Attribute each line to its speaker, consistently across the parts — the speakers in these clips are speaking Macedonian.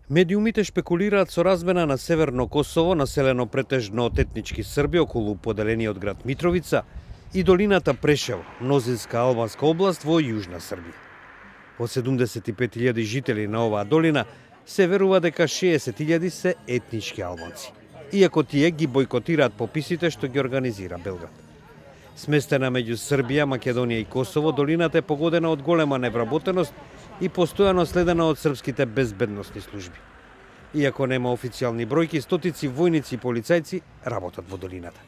Speaker 1: Медиумите шпекулираат со размена на Северно Косово, населено претежно од етнички Срби околу поделениот град Митровица, и долината Прешево, мнозинска албанска област во јужна Србија. Од 75.000 жители на оваа долина се верува дека 60.000 се етнички албанци, иако тие ги бойкотираат пописите што ги организира Белград. Сместена меѓу Србија, Македонија и Косово, долината е погодена од голема невработеност и постојано следена од српските безбедносни служби. Иако нема официјални бројки, стотици војници и полицајци работат во долината.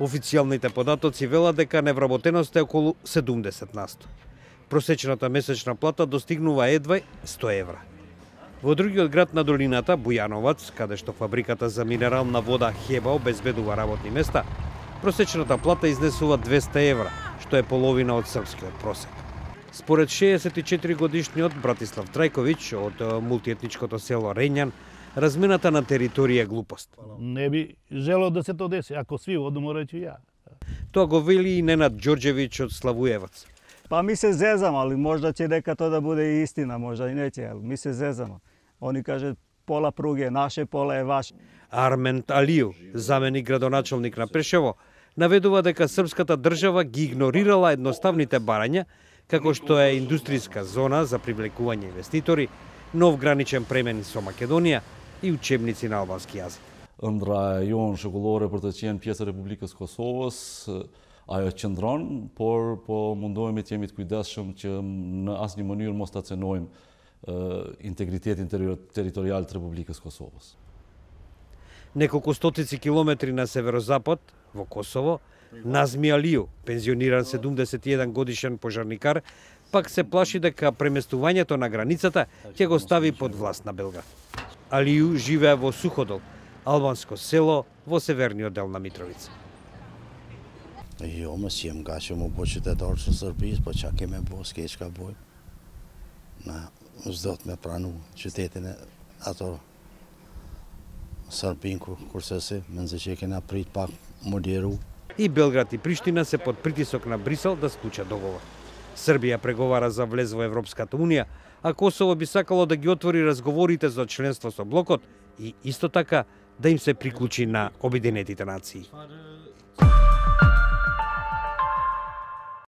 Speaker 1: Официјалните податоци велат дека невработеноста е околу 70%. Просечната месечна плата достигнува едва 100 евра. Во другиот град на долината, Бујановац, каде што фабриката за минерална вода Хеба обезбедува работни места, просечната плата изнесува 200 евра, што е половина од српскиот просек. Според 64-годишниот Братислав Трајковиќ од мултиетничкото село Рењан, размената на територија е глупост.
Speaker 2: Не би желал да се тоа деси, ако сви одумо речи ја.
Speaker 1: Тоа го вели и Ненад Ѓорѓевиќ од Славуевац.
Speaker 3: Па ми се зезам, али можда ќе дека тоа да биде и истина, можда и не ќе, али ми се зезам. Они кажат пола пруге, наше пола е ваше.
Speaker 1: Арменд Алију, заменик градоначалник на Прешево, наведува дека српската држава ги игнорирала едноставните барања, како што е индустријска зона за привлекување инвеститори, нов граничен премен со Македонија и учебници на албански јазик.
Speaker 4: Ëndra jonë shekullore për të qenë pjesë e Republikës Kosovës, ajo qëndron, por po mundohemi të jemi të kujdesshëm që në asnjë mënyrë mos ta cenojmë integritetin territorial të Republikës Kosovës.
Speaker 1: Неколку стотици километри на северозапад, во Косово, Назми Алију, пензиониран 71 годишен пожарникар, пак се плаши дека преместувањето на границата ќе го стави под власт на Белград. Алију живее во Суходол, албанско село во северниот дел на Митровица.
Speaker 5: Jo, mos jem nga që mu po qytetarë të Sërbisë, po qa keme bo, s'ke që ka boj. Na, s'do të me pranu qytetin e ato Sërbin, kurse si, menze që kena prit pak modjeru.
Speaker 1: И Белград и Приштина се под притисок на Брисел да склучат договор. Србија преговара за влез во Европската унија, а Косово би сакало да ги отвори разговорите за членство со блокот и исто така да им се приклучи на Обединетите нации.